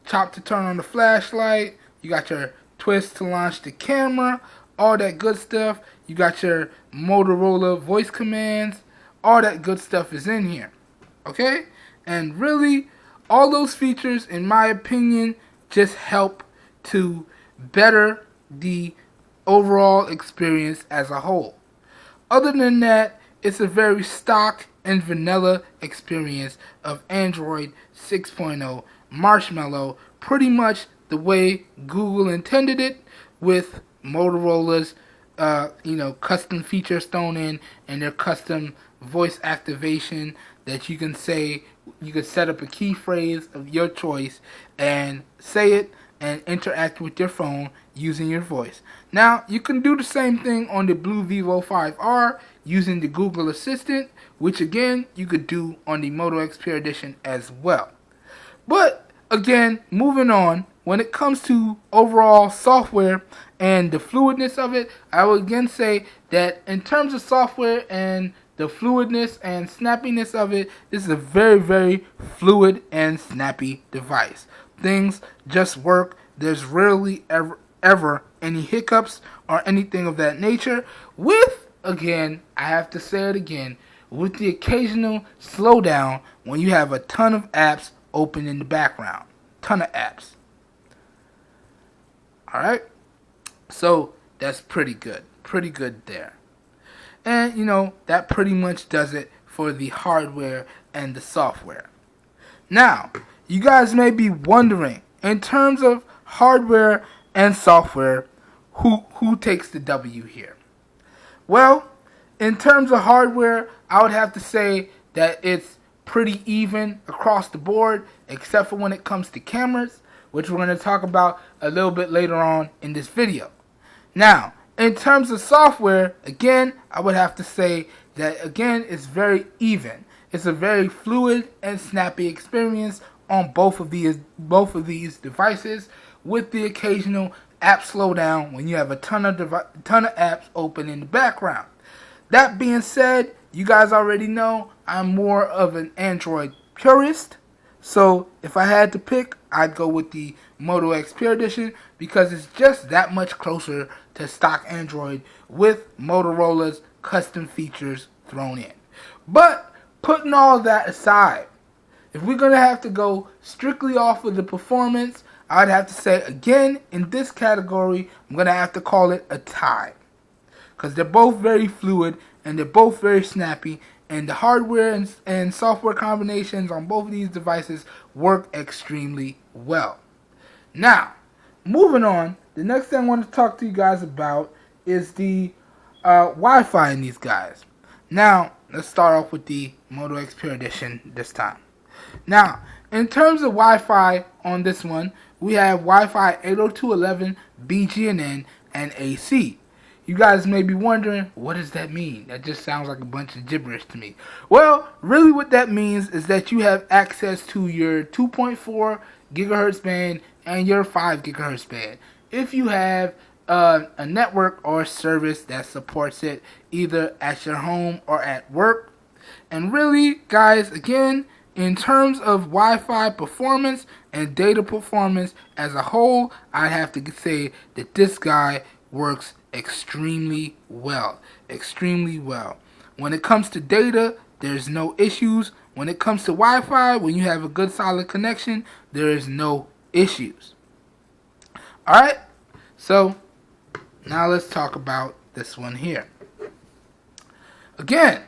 chop to turn on the flashlight. You got your twist to launch the camera. All that good stuff. You got your Motorola voice commands. All that good stuff is in here. Okay? And really, all those features, in my opinion, just help to better the overall experience as a whole. Other than that, it's a very stock and vanilla experience of Android 6.0 Marshmallow, pretty much the way Google intended it, with Motorola's custom features thrown in and their custom voice activation that you can say. You can set up a key phrase of your choice and say it and interact with your phone using your voice. Now, you can do the same thing on the Blu Vivo 5R using the Google Assistant, which again, you could do on the Moto X PE edition as well. But again, moving on, when it comes to overall software and the fluidness of it, I will again say that in terms of software and the fluidness and snappiness of it, this is a very, very fluid and snappy device. Things just work. There's rarely ever any hiccups or anything of that nature. With, again, I have to say it again, with the occasional slowdown when you have a ton of apps open in the background. Ton of apps. Alright? So, that's pretty good. Pretty good there. And, that pretty much does it for the hardware and the software. Now, you guys may be wondering, in terms of hardware and software, who takes the W here? Well, in terms of hardware, I would have to say that it's pretty even across the board, except for when it comes to cameras, which we're going to talk about a little bit later on in this video. Now, in terms of software, again, I would have to say that, again, it's very even. It's a very fluid and snappy experience on both of these devices, with the occasional app slowdown when you have a ton of apps open in the background. That being said, you guys already know I'm more of an Android purist. So if I had to pick, I'd go with the Moto X PE edition because it's just that much closer to stock Android with Motorola's custom features thrown in. But putting all that aside, if we're going to have to go strictly off of the performance, I'd have to say, again, in this category, I'm going to have to call it a tie. Because they're both very fluid and they're both very snappy, and the hardware and software combinations on both of these devices work extremely well. Now, moving on, the next thing I want to talk to you guys about is the Wi-Fi in these guys. Now, let's start off with the Moto X PE edition this time. Now, in terms of Wi-Fi on this one, we have Wi-Fi 802.11, BGNN, and AC. You guys may be wondering, what does that mean? That just sounds like a bunch of gibberish to me. Well, really what that means is that you have access to your 2.4 gigahertz band and your 5 gigahertz band. If you have a network or service that supports it, either at your home or at work. And really, guys, again, in terms of Wi-Fi performance and data performance as a whole, I have to say that this guy works extremely well. Extremely well. When it comes to data, there's no issues. When it comes to Wi-Fi, when you have a good solid connection, there is no issues. Alright, so now let's talk about this one here. Again,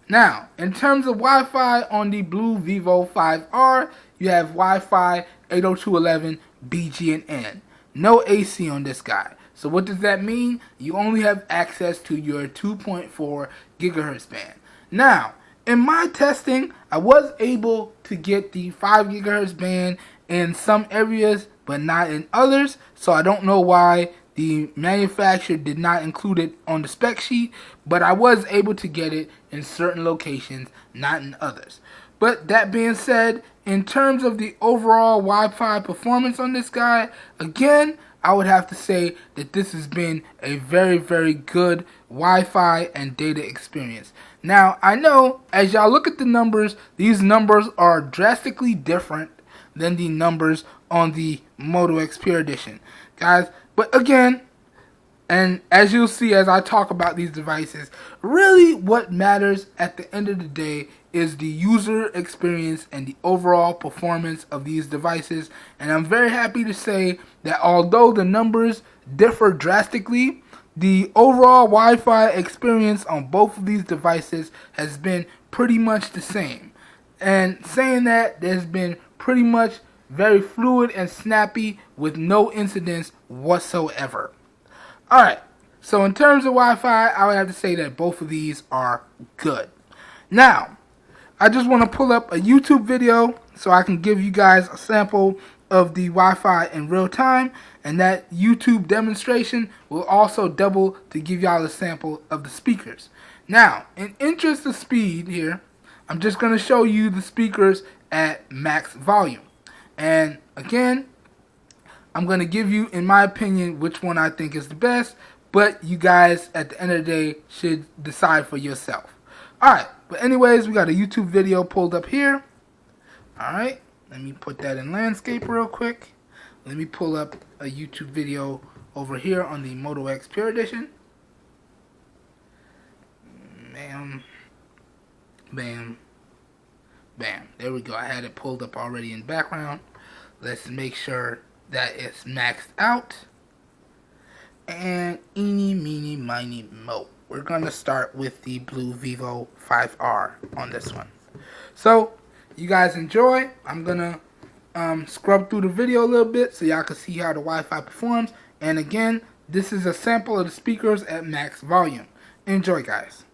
now, in terms of Wi-Fi on the Blu Vivo 5R, you have Wi-Fi 802.11 BGNN. No AC on this guy. So what does that mean? You only have access to your 2.4 gigahertz band. Now, in my testing, I was able to get the 5 gigahertz band in some areas, but not in others. So I don't know why the manufacturer did not include it on the spec sheet, but I was able to get it in certain locations, not in others. But that being said, in terms of the overall Wi-Fi performance on this guy, again, I would have to say that this has been a very, very good Wi-Fi and data experience. Now, I know as y'all look at the numbers, these numbers are drastically different than the numbers on the Moto X PE edition, guys. But again, and as you'll see as I talk about these devices, really what matters at the end of the day is the user experience and the overall performance of these devices. And I'm very happy to say that although the numbers differ drastically, the overall Wi-Fi experience on both of these devices has been pretty much the same. And saying that, there's been pretty much very fluid and snappy with no incidents whatsoever. Alright, so in terms of Wi-Fi, I would have to say that both of these are good. Now, I just want to pull up a YouTube video so I can give you guys a sample of the Wi-Fi in real time, and that YouTube demonstration will also double to give y'all a sample of the speakers. Now, in interest of speed here, I'm just going to show you the speakers at max volume. And again, I'm going to give you, in my opinion, which one I think is the best, but you guys, at the end of the day, should decide for yourself. Alright, but anyways, we got a YouTube video pulled up here. Alright, let me put that in landscape real quick. Let me pull up a YouTube video over here on the Moto X PE edition. Bam. Bam. Bam. There we go. I had it pulled up already in background. Let's make sure that it's maxed out. And eeny, meeny, miny, mo. We're going to start with the Blu Vivo 5R on this one. So, you guys enjoy. I'm going to scrub through the video a little bit so y'all can see how the Wi-Fi performs. And again, this is a sample of the speakers at max volume. Enjoy, guys.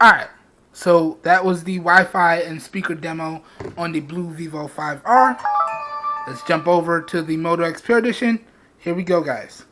Alright, so that was the Wi-Fi and speaker demo on the Blu Vivo 5R. Let's jump over to the Moto X PE edition. Here we go, guys.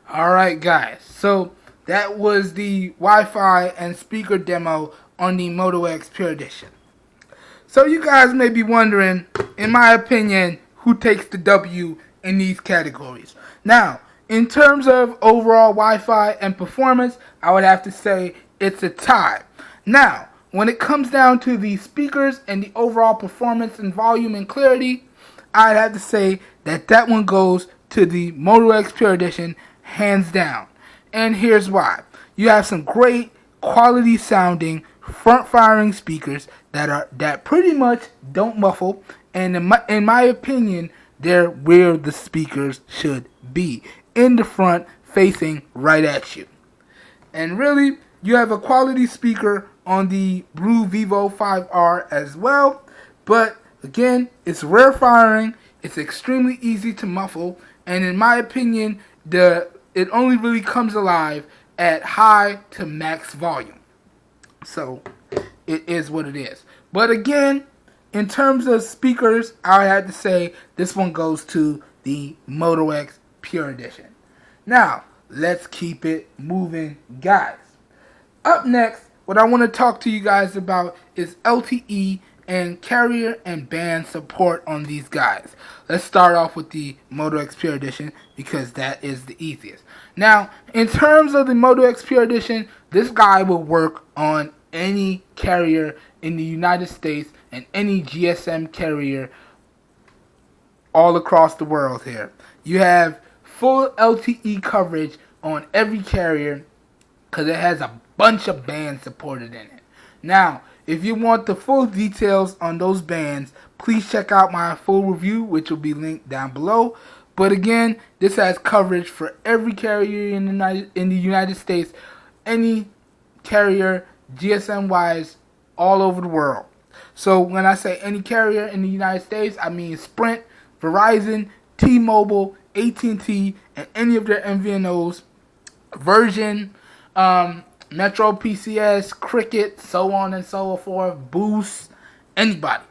Alright guys, so that was the Wi-Fi and speaker demo on the Moto X PE edition. So you guys may be wondering, in my opinion, who takes the W in these categories. Now, in terms of overall Wi-Fi and performance, I would have to say it's a tie. Now, when it comes down to the speakers and the overall performance and volume and clarity, I'd have to say that that one goes to the Moto X Pure Edition, hands down. And here's why. You have some great quality sounding front firing speakers that pretty much don't muffle, and in my opinion, they're where the speakers should be, in the front, facing right at you. And really, you have a quality speaker on the Blu Vivo 5R as well, but again, it's rare firing, it's extremely easy to muffle, and in my opinion, it only really comes alive at high to max volume. So, it is what it is. But again, in terms of speakers, I had to say this one goes to the Moto X Pure Edition. Now, let's keep it moving, guys. Up next, what I want to talk to you guys about is LTE and carrier and band support on these guys. Let's start off with the Moto X Pure Edition because that is the easiest. Now, in terms of the Moto X Pure Edition, this guy will work on any carrier in the United States and any GSM carrier all across the world here. You have full LTE coverage on every carrier because it has a bunch of bands supported in it. Now, if you want the full details on those bands, please check out my full review, which will be linked down below. But again, this has coverage for every carrier in the United States, any carrier, GSM-wise, all over the world. So when I say any carrier in the United States, I mean Sprint, Verizon, T-Mobile, AT&T, and any of their MVNOs, Virgin, Metro PCS, Cricket, so on and so forth, Boost, anybody.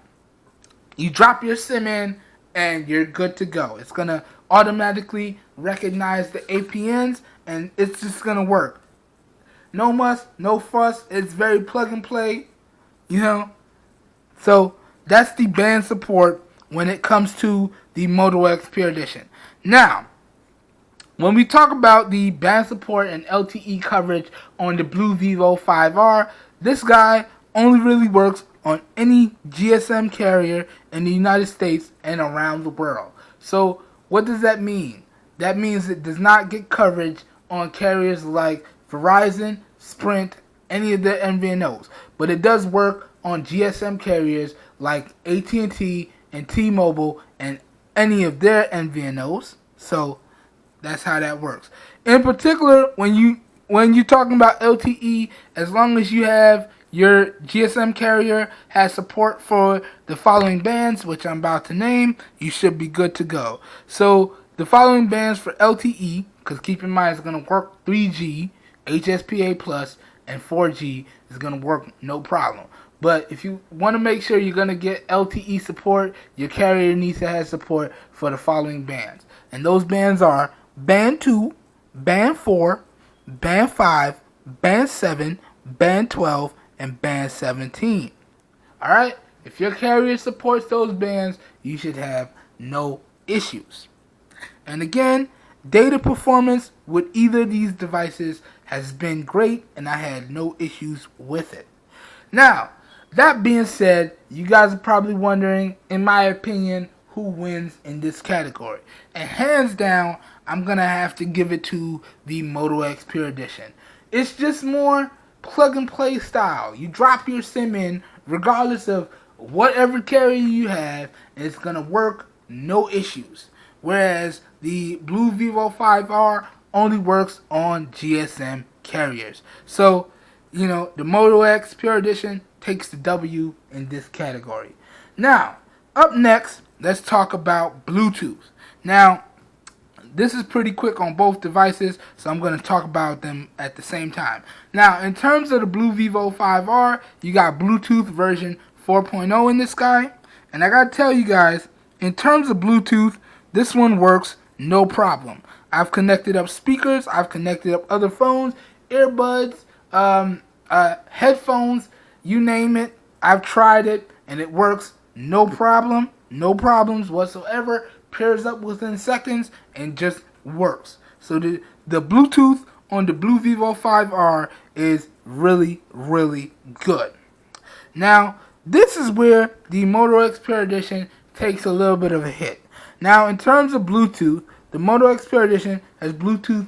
You drop your SIM in and you're good to go. It's going to automatically recognize the APNs and it's just going to work. No muss, no fuss. It's very plug and play, you know. So that's the band support when it comes to the Moto X Pure Edition. Now, when we talk about the band support and LTE coverage on the Blu Vivo 5R, this guy only really works on any GSM carrier in the United States and around the world. So what does that mean? That means it does not get coverage on carriers like Verizon, Sprint, any of the MVNOs. But it does work on GSM carriers like AT&T and T-Mobile and any of their MVNOs. So that's how that works. In particular, when you're talking about LTE, as long as you have your GSM carrier has support for the following bands, which I'm about to name, you should be good to go. So the following bands for LTE, because keep in mind it's going to work 3G, HSPA Plus, and 4G is going to work no problem. But if you want to make sure you're going to get LTE support, your carrier needs to have support for the following bands. And those bands are Band 2, Band 4, Band 5, Band 7, Band 12, and Band 17. Alright? If your carrier supports those bands, you should have no issues. And again, data performance with either of these devices has been great, and I had no issues with it. Now, that being said, you guys are probably wondering, in my opinion, who wins in this category. And hands down, I'm going to have to give it to the Moto X Pure Edition. It's just more plug and play style. You drop your SIM in, regardless of whatever carrier you have, and it's going to work, no issues. Whereas the Blu Vivo 5R only works on GSM carriers. So, you know, the Moto X Pure Edition takes the W in this category. Now, up next, let's talk about Bluetooth. Now, this is pretty quick on both devices, so I'm going to talk about them at the same time. Now, in terms of the Blu Vivo 5R, you got Bluetooth version 4.0 in this guy. And I got to tell you guys, in terms of Bluetooth, this one works no problem. I've connected up speakers, I've connected up other phones, earbuds, headphones, you name it. I've tried it, and it works no problem, no problems whatsoever. Pairs up within seconds and just works. So the Bluetooth on the Blu Vivo 5R is really, really good. Now, this is where the Moto X Pure Edition takes a little bit of a hit. Now, in terms of Bluetooth, the Moto X PE edition has Bluetooth